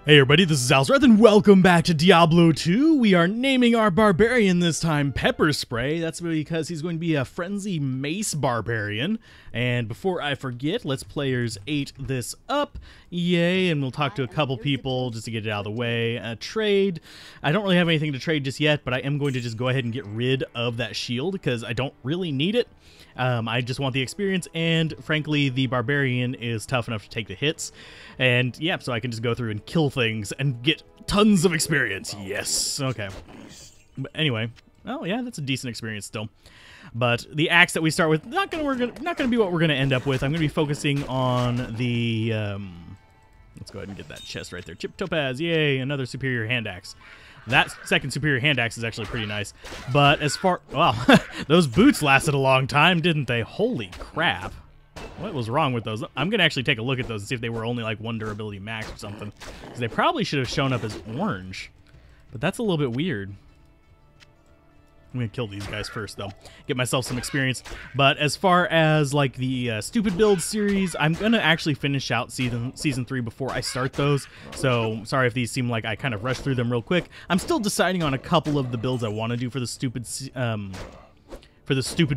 Hey everybody, this is Alzorath and welcome back to Diablo 2. We are naming our Barbarian this time Pepper Spray. That's because he's going to be a Frenzy Mace Barbarian. And before I forget, let's players 8 this up. Yay, and we'll talk to a couple people just to get it out of the way. Trade. I don't really have anything to trade just yet, but I am going to just go ahead and get rid of that shield because I don't really need it. I just want the experience, and frankly, the Barbarian is tough enough to take the hits. And yeah, so I can just go through and kill things and get tons of experience. Yes, okay. But anyway, oh yeah, that's a decent experience still. But the axe that we start with, not gonna be what we're gonna end up with. I'm gonna be focusing on the let's go ahead and get that chest right there. Chip Topaz, yay! Another superior hand axe. That second superior hand axe is actually pretty nice. But as far... Wow, those boots lasted a long time, didn't they? Holy crap. What was wrong with those? I'm going to actually take a look at those and see if they were only like 1 durability max or something. Because they probably should have shown up as orange. But that's a little bit weird. I'm going to kill these guys first, though. Get myself some experience. But as far as, like, the Stupid Build series, I'm going to actually finish out Season 3 before I start those. So, sorry if these seem like I kind of rushed through them real quick. I'm still deciding on a couple of the builds I want to do for the Stupid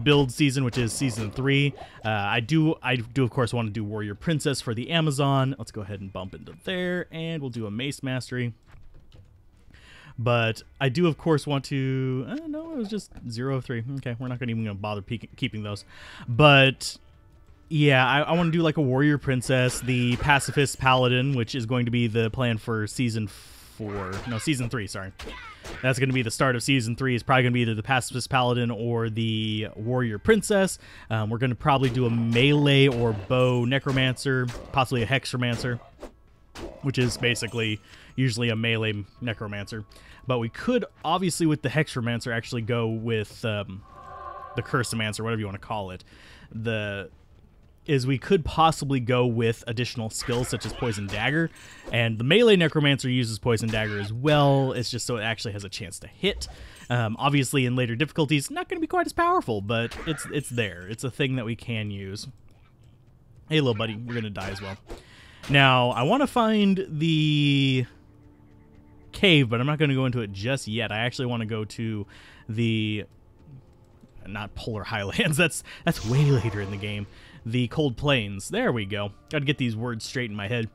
Build season, which is Season 3. I do, of course, want to do Warrior Princess for the Amazon. Let's go ahead and bump into there, and we'll do a Mace Mastery. But I do, of course, want to... no, it was just 0 of 3. Okay, we're not even going to bother keeping those. But, yeah, I want to do, like, a Warrior Princess, the Pacifist Paladin, which is going to be the plan for Season 4. No, Season 3, sorry. That's going to be the start of Season 3. It's probably going to be either the Pacifist Paladin or the Warrior Princess. We're going to probably do a melee or bow Necromancer, possibly a Hexromancer, which is basically usually a melee Necromancer. But we could, obviously, with the Hexromancer, actually go with the Cursomancer, whatever you want to call it. We could possibly go with additional skills such as Poison Dagger, and the melee Necromancer uses Poison Dagger as well. It's just so it actually has a chance to hit. Obviously, in later difficulties, not going to be quite as powerful, but it's there. It's a thing that we can use. Hey, little buddy, you're going to die as well. Now, I want to find the cave, but I'm not going to go into it just yet. I actually want to go to the... not Polar Highlands. That's way later in the game. The Cold Plains. There we go. Got to get these words straight in my head.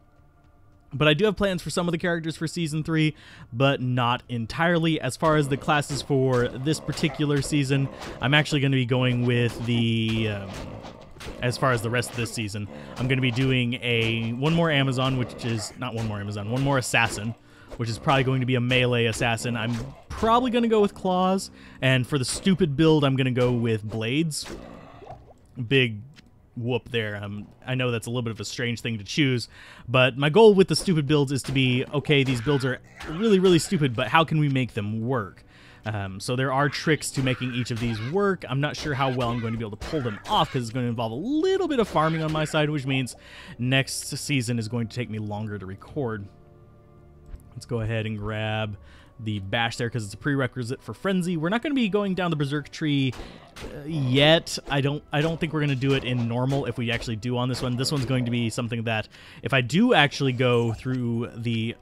But I do have plans for some of the characters for Season 3, but not entirely. As far as the classes for this particular season, I'm actually going to be going with the... as far as the rest of this season, I'm going to be doing one more Amazon, which is... not one more Amazon, one more Assassin, which is probably going to be a melee assassin. I'm probably going to go with claws, and for the stupid build, I'm going to go with blades. Big whoop there. I know that's a little bit of a strange thing to choose, but my goal with the stupid builds is to be, okay, these builds are really, really stupid, but how can we make them work? So there are tricks to making each of these work. I'm not sure how well I'm going to be able to pull them off because it's going to involve a little bit of farming on my side, which means next season is going to take me longer to record. Let's go ahead and grab the bash there because it's a prerequisite for Frenzy. We're not going to be going down the Berserk tree yet. I don't think we're going to do it in normal if we actually do on this one. This one's going to be something that if I do actually go through the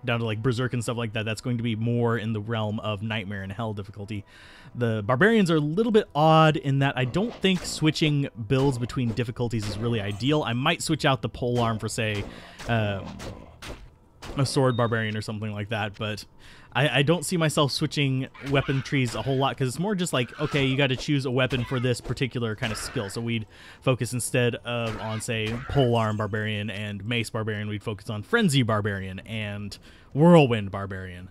down to like Berserk and stuff like that, that's going to be more in the realm of Nightmare and Hell difficulty. The Barbarians are a little bit odd in that I don't think switching builds between difficulties is really ideal. I might switch out the polearm for, say, a sword barbarian or something like that, but I don't see myself switching weapon trees a whole lot because it's more just like, okay, you got to choose a weapon for this particular kind of skill. So we'd focus instead of on, say, polearm barbarian and mace barbarian, we'd focus on frenzy barbarian and whirlwind barbarian.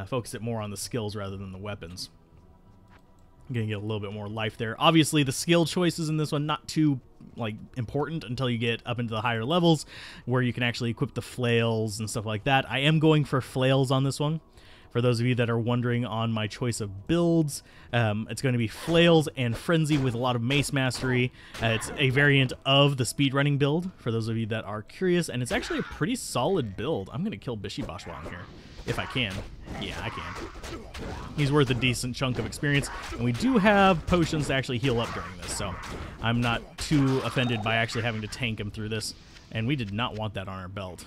Focus it more on the skills rather than the weapons. I'm gonna get a little bit more life there. Obviously, the skill choices in this one not too like important until you get up into the higher levels where you can actually equip the flails and stuff like that. I am going for flails on this one. For those of you that are wondering on my choice of builds, it's going to be flails and frenzy with a lot of mace mastery. It's a variant of the speedrunning build for those of you that are curious, and it's actually a pretty solid build. I'm going to kill Bishibosh while I'm here. If I can. Yeah, I can. He's worth a decent chunk of experience, and we do have potions to actually heal up during this, so I'm not too offended by actually having to tank him through this, and we did not want that on our belt.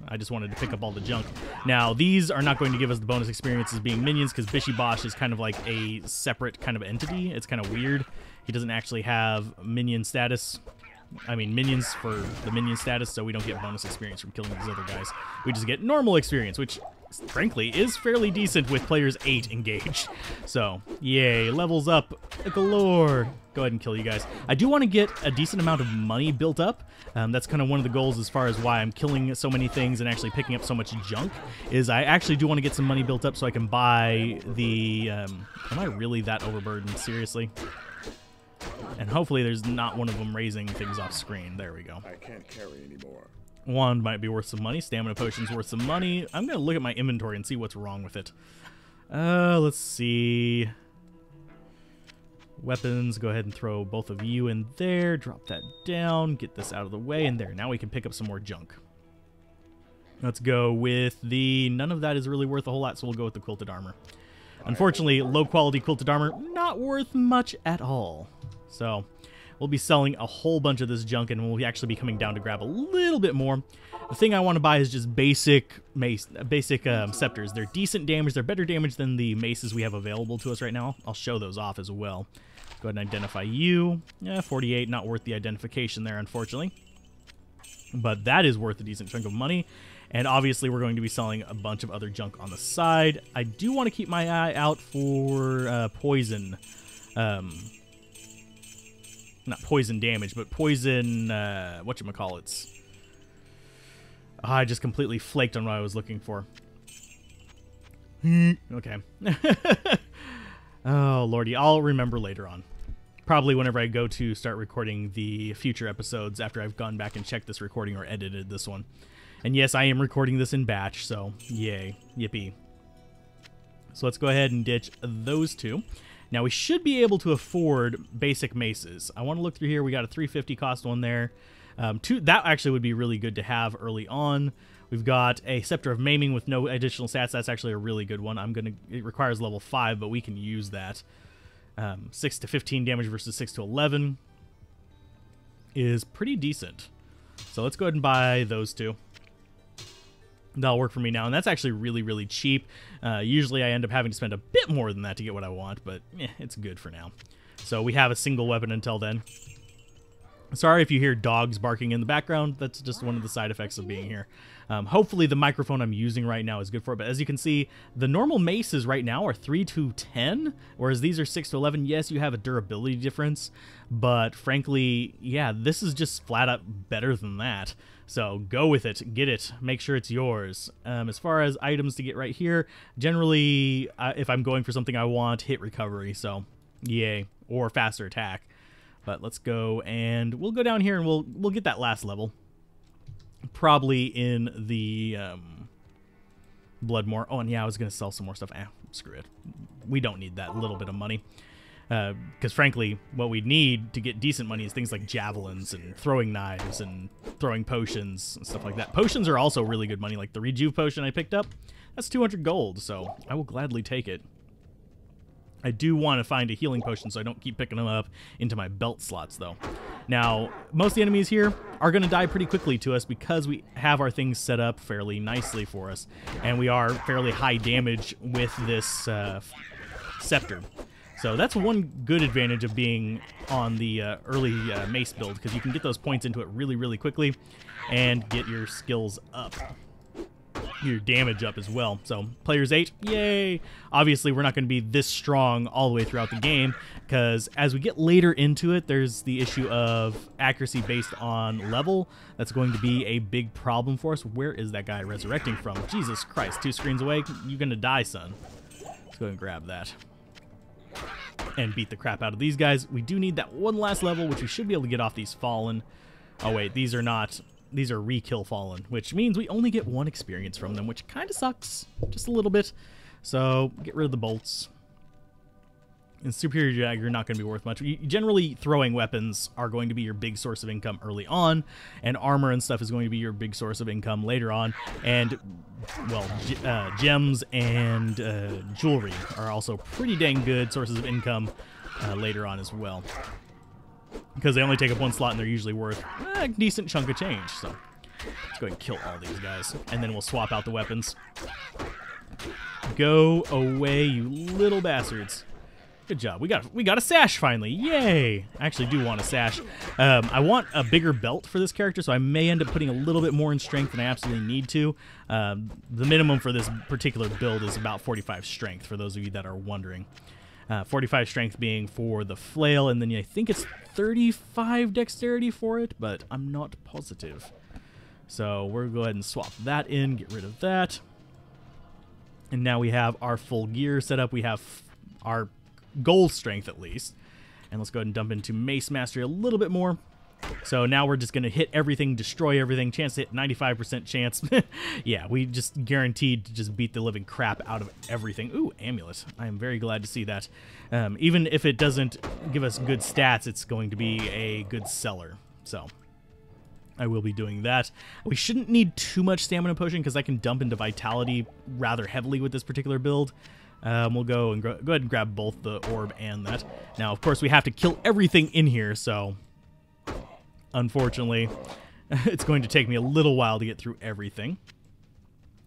I just wanted to pick up all the junk. Now, these are not going to give us the bonus experience as being minions, because Bishy Bosh is kind of like a separate kind of entity. It's kind of weird. He doesn't actually have minion status. I mean, minions for the minion status, so we don't get bonus experience from killing these other guys. We just get normal experience, which, frankly, is fairly decent with players 8 engaged. So, yay, levels up galore. Go ahead and kill you guys. I do want to get a decent amount of money built up. That's kind of one of the goals as far as why I'm killing so many things and actually picking up so much junk, is I actually do want to get some money built up so I can buy the... am I really that overburdened? Seriously? And hopefully there's not one of them raising things off screen. There we go. I can't carry anymore. Wand might be worth some money. Stamina potion's worth some money. I'm going to look at my inventory and see what's wrong with it. Let's see. Weapons. Go ahead and throw both of you in there. Drop that down. Get this out of the way. And there. Now we can pick up some more junk. Let's go with the... None of that is really worth a whole lot, so we'll go with the quilted armor. Unfortunately, low-quality quilted armor, not worth much at all. So, we'll be selling a whole bunch of this junk, and we'll actually be coming down to grab a little bit more. The thing I want to buy is just basic mace, scepters. They're decent damage. They're better damage than the maces we have available to us right now. I'll show those off as well. Go ahead and identify you. Yeah, 48, not worth the identification there, unfortunately. But that is worth a decent chunk of money. And obviously, we're going to be selling a bunch of other junk on the side. I do want to keep my eye out for poison. Not poison damage, but poison, whatchamacallits. Oh, I just completely flaked on what I was looking for. Okay. Oh, lordy. I'll remember later on. Probably whenever I go to start recording the future episodes after I've gone back and checked this recording or edited this one. And yes, I am recording this in batch, so yay. Yippee. So let's go ahead and ditch those two. Now, we should be able to afford basic maces. I want to look through here. We got a 350 cost one there. That actually would be really good to have early on. We've got a Scepter of Maiming with no additional stats. That's actually a really good one. It requires level 5, but we can use that. 6 to 15 damage versus 6 to 11 is pretty decent. So let's go ahead and buy those two. That'll work for me now, and that's actually really, really cheap. Usually I end up having to spend a bit more than that to get what I want, but it's good for now. So we have a single weapon until then. Sorry if you hear dogs barking in the background. That's just one of the side effects of being here. Hopefully the microphone I'm using right now is good for it, but as you can see, the normal maces right now are 3 to 10, whereas these are 6 to 11. Yes, you have a durability difference, but frankly, yeah, this is just flat out better than that. So go with it, get it, make sure it's yours. As far as items to get right here, generally, if I'm going for something I want, hit recovery, so yay, or faster attack. But let's go, and we'll go down here, and we'll get that last level. Probably in the Bloodmore. Oh, and yeah, I was going to sell some more stuff. Screw it. We don't need that little bit of money. Because frankly, what we need to get decent money is things like javelins and throwing knives and throwing potions and stuff like that. Potions are also really good money. Like the Rejuve potion I picked up, that's 200 gold, so I will gladly take it. I do want to find a healing potion so I don't keep picking them up into my belt slots, though. Now, most of the enemies here are going to die pretty quickly to us because we have our things set up fairly nicely for us, and we are fairly high damage with this scepter. So that's one good advantage of being on the early Mace build, because you can get those points into it really, really quickly and get your skills up. Your damage up as well. So players 8, yay! Obviously we're not going to be this strong all the way throughout the game, because as we get later into it, there's the issue of accuracy based on level. That's going to be a big problem for us. Where is that guy resurrecting from? Jesus Christ, 2 screens away. You're going to die, son. Let's go ahead and grab that and beat the crap out of these guys. We do need that one last level, which we should be able to get off these fallen. Oh wait, these are not. These are re-kill fallen, which means we only get 1 experience from them, which kind of sucks, just a little bit. So get rid of the bolts. And Superior Dagger not going to be worth much. Generally, throwing weapons are going to be your big source of income early on, and armor and stuff is going to be your big source of income later on. And, well, gems and jewelry are also pretty dang good sources of income later on as well, because they only take up 1 slot and they're usually worth a decent chunk of change. So Let's go ahead and kill all these guys, and then we'll swap out the weapons. Go away, you little bastards. Good job. We got a sash finally. Yay! I actually do want a sash. I want a bigger belt for this character, so I may end up putting a little bit more in strength than I absolutely need to. The minimum for this particular build is about 45 strength, for those of you that are wondering. 45 strength being for the flail, and then I think it's 35 dexterity for it, but I'm not positive. So we'll go ahead and swap that in, get rid of that. And now we have our full gear set up. We have our goal strength at least. And let's go ahead and dump into Mace Mastery a little bit more. So now we're just going to hit everything, destroy everything. Chance to hit 95% chance. Yeah, we just guaranteed to just beat the living crap out of everything. Ooh, amulet. I am very glad to see that. Even if it doesn't give us good stats, it's going to be a good seller. So I will be doing that. We shouldn't need too much stamina potion because I can dump into vitality rather heavily with this particular build. We'll go ahead and grab both the orb and that. Now, of course, we have to kill everything in here, so unfortunately, it's going to take me a little while to get through everything.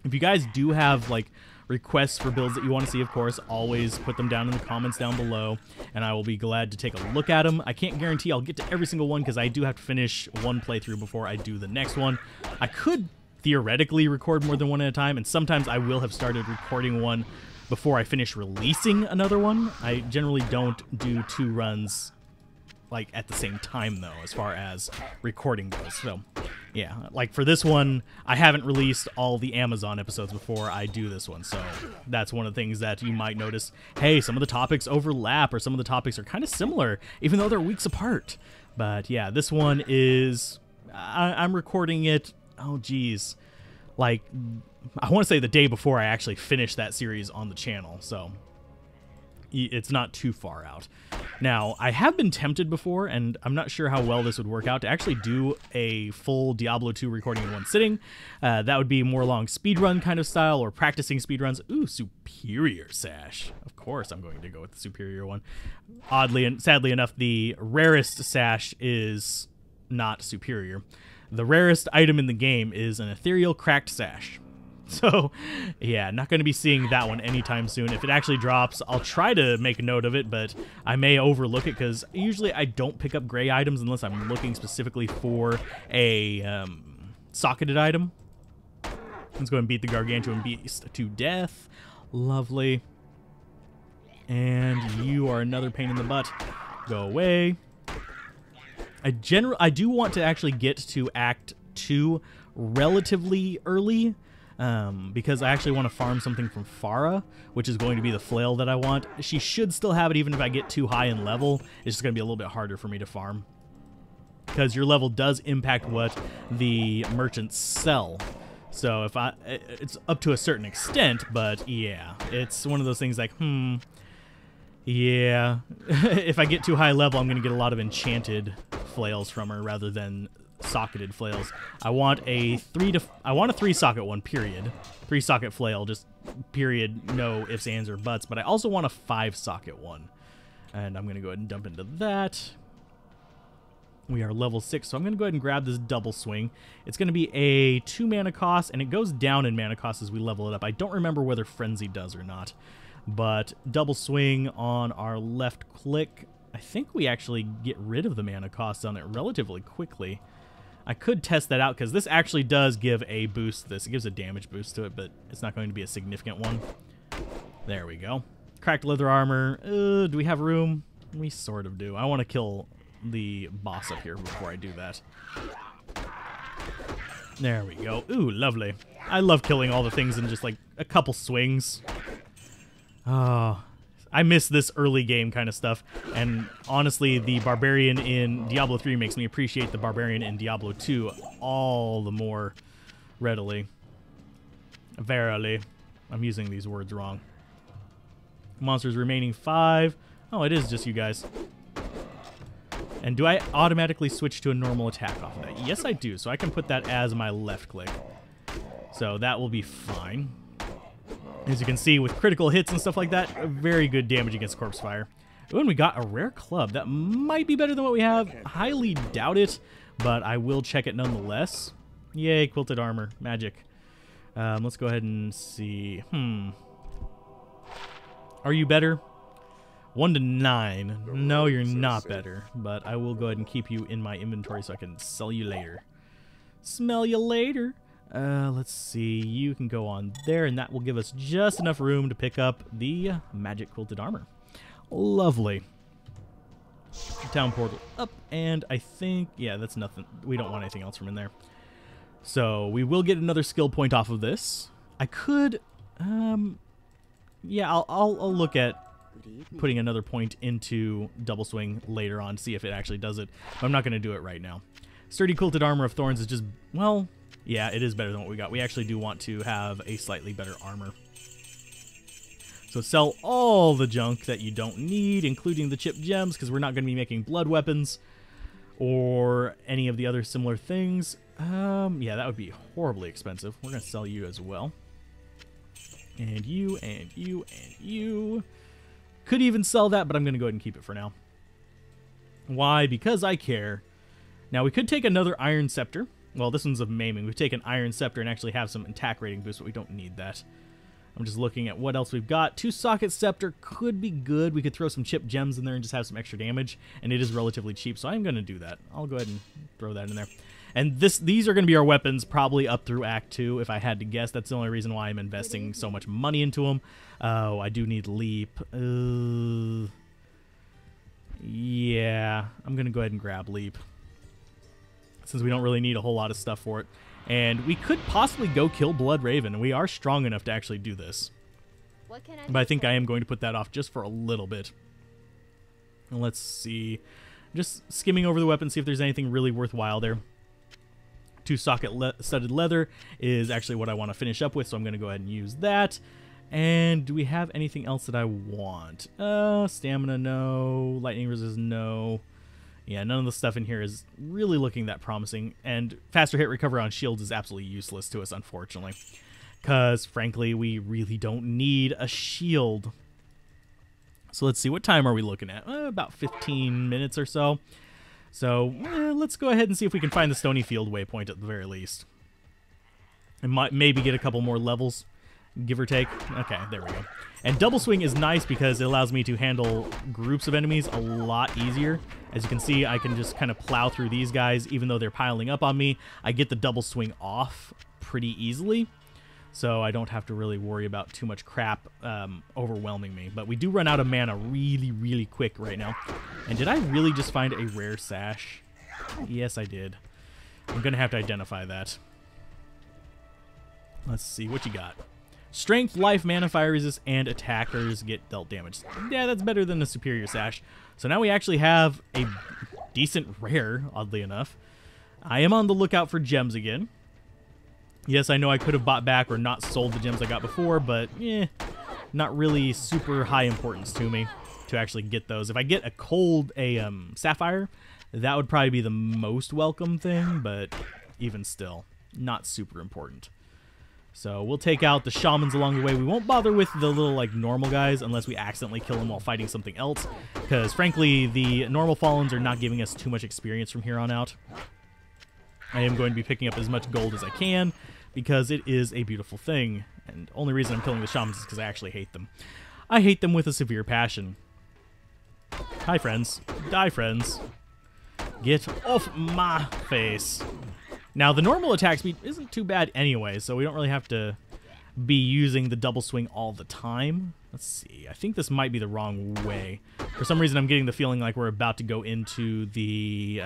If you guys do have, like, requests for builds that you want to see, of course, always put them down in the comments down below, and I will be glad to take a look at them. I can't guarantee I'll get to every single one because I do have to finish one playthrough before I do the next one. I could theoretically record more than one at a time, and sometimes I will have started recording one before I finish releasing another one. I generally don't do 2 runs like at the same time though, as far as recording goes. So yeah, like for this one, I haven't released all the Amazon episodes before I do this one, so that's one of the things that you might notice. Hey, some of the topics overlap, or some of the topics are kind of similar, even though they're weeks apart. But yeah, this one is, I'm recording it, oh geez, like, I want to say the day before I actually finished that series on the channel, so it's not too far out. Now, I have been tempted before, and I'm not sure how well this would work out, to actually do a full Diablo 2 recording in one sitting. That would be more along speedrun kind of style, or practicing speedruns. Ooh, superior sash. Of course I'm going to go with the superior one. Oddly and sadly enough, the rarest sash is not superior. The rarest item in the game is an ethereal cracked sash. So, yeah, not going to be seeing that one anytime soon. If it actually drops, I'll try to make a note of it, but I may overlook it because usually I don't pick up gray items unless I'm looking specifically for a socketed item. Let's go and beat the Gargantuan Beast to death. Lovely. And you are another pain in the butt. Go away. I do want to actually get to Act 2 relatively early, because I actually want to farm something from Farah, which is going to be the flail that I want. She should still have it even if I get too high in level. It's just going to be a little bit harder for me to farm, because your level does impact what the merchants sell. So if it's up to a certain extent, but yeah, it's one of those things like, yeah, if I get too high level, I'm going to get a lot of enchanted flails from her rather than socketed flails. I want a 3-socket one, period. 3-socket flail, just period, no ifs, ands, or buts. But I also want a 5-socket one, and I'm going to go ahead and dump into that. We are level 6, so I'm going to go ahead and grab this double swing. It's going to be a 2 mana cost, and it goes down in mana cost as we level it up. I don't remember whether Frenzy does or not, but double swing on our left click. I think we actually get rid of the mana cost on it relatively quickly. I could test that out because this actually does give a boost to this. It gives a damage boost to it, but it's not going to be a significant one. There we go. Cracked leather armor. Do we have room? We sort of do. I want to kill the boss up here before I do that. There we go. Ooh, lovely. I love killing all the things in just like a couple swings. Oh, I miss this early game kind of stuff, and honestly, the Barbarian in Diablo 3 makes me appreciate the Barbarian in Diablo 2 all the more readily. Verily. I'm using these words wrong. Monsters remaining 5. Oh, it is just you guys. And do I automatically switch to a normal attack off of that? Yes, I do, so I can put that as my left click. So that will be fine. As you can see, with critical hits and stuff like that, very good damage against corpse fire. Ooh, and we got a rare club. That might be better than what we have. Highly doubt it, but I will check it nonetheless. Yay, quilted armor. Magic. Let's go ahead and see. Are you better? 1 to 9. No, you're not better. But I will go ahead and keep you in my inventory so I can sell you later. Smell you later. Let's see. You can go on there, and that will give us just enough room to pick up the magic quilted armor. Lovely. Town portal up, and I think, yeah, that's nothing. We don't want anything else from in there. So we will get another skill point off of this. I could, yeah, I'll look at putting another point into double swing later on, see if it actually does it. But I'm not going to do it right now. Sturdy quilted armor of thorns is just, well, yeah, it is better than what we got. We actually do want to have a slightly better armor. So sell all the junk that you don't need, including the chipped gems, because we're not going to be making blood weapons or any of the other similar things. Yeah, that would be horribly expensive. We're going to sell you as well. And you, and you, and you. Could even sell that, but I'm going to go ahead and keep it for now. Why? Because I care. Now, we could take another Iron Scepter. Well, this one's of maiming. We've taken Iron Scepter and actually have some attack rating boost, but we don't need that. I'm just looking at what else we've got. 2-socket Scepter could be good. We could throw some chipped gems in there and just have some extra damage, and it is relatively cheap, so I'm going to do that. I'll go ahead and throw that in there. And these are going to be our weapons probably up through Act 2, if I had to guess. That's the only reason why I'm investing so much money into them. Oh, I do need Leap. Yeah, I'm going to go ahead and grab Leap, since we don't really need a whole lot of stuff for it. And we could possibly go kill Blood Raven, and we are strong enough to actually do this. But I think I am going to put that off just for a little bit. And let's see. Just skimming over the weapon, see if there's anything really worthwhile there. 2-socket studded leather is actually what I want to finish up with, so I'm going to go ahead and use that. And do we have anything else that I want? Stamina, no. Lightning resist, no. Yeah, none of the stuff in here is really looking that promising, and faster hit recovery on shields is absolutely useless to us, unfortunately, because, frankly, we really don't need a shield. So let's see, what time are we looking at? About 15 minutes or so. So let's go ahead and see if we can find the Stony Field waypoint at the very least. And maybe get a couple more levels, give or take. Okay, there we go. And double swing is nice because it allows me to handle groups of enemies a lot easier. As you can see, I can just kind of plow through these guys even though they're piling up on me. I get the double swing off pretty easily, so I don't have to really worry about too much crap overwhelming me. But we do run out of mana really, really quick right now. And did I really just find a rare sash? Yes, I did. I'm going to have to identify that. Let's see, what you got? Strength, life, mana, fire resist, and attackers get dealt damage. Yeah, that's better than the superior sash. So now we actually have a decent rare, oddly enough. I am on the lookout for gems again. Yes, I know I could have bought back or not sold the gems I got before, but not really super high importance to me to actually get those. If I get a sapphire, that would probably be the most welcome thing, but even still, not super important. So we'll take out the shamans along the way. We won't bother with the little, like, normal guys unless we accidentally kill them while fighting something else. Because, frankly, the normal Fallens are not giving us too much experience from here on out. I am going to be picking up as much gold as I can because it is a beautiful thing. And the only reason I'm killing the shamans is because I actually hate them. I hate them with a severe passion. Hi, friends. Die, friends. Get off my face. Now, the normal attack speed isn't too bad anyway, so we don't really have to be using the double swing all the time. Let's see. I think this might be the wrong way. For some reason, I'm getting the feeling like we're about to go into the...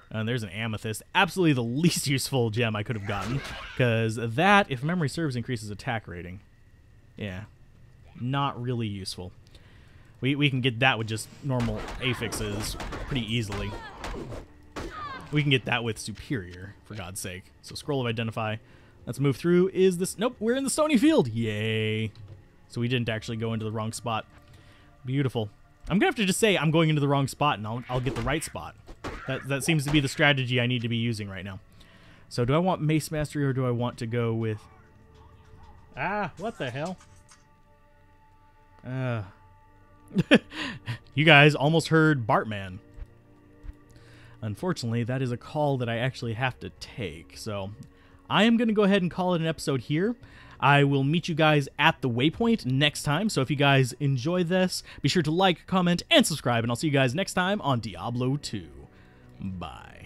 and there's an amethyst. Absolutely the least useful gem I could have gotten, because that, if memory serves, increases attack rating. Yeah. Not really useful. We can get that with just normal affixes pretty easily. We can get that with superior, for God's sake. So scroll of identify. Let's move through. Is this... Nope, we're in the Stony Field. Yay. So we didn't actually go into the wrong spot. Beautiful. I'm going to have to just say I'm going into the wrong spot, and I'll get the right spot. That seems to be the strategy I need to be using right now. So do I want Mace Mastery, or do I want to go with... Ah, what the hell? You guys almost heard Bartman. Unfortunately, that is a call that I actually have to take, so I am going to go ahead and call it an episode here. I will meet you guys at the waypoint next time, so if you guys enjoy this, be sure to like, comment, and subscribe, and I'll see you guys next time on Diablo 2. Bye.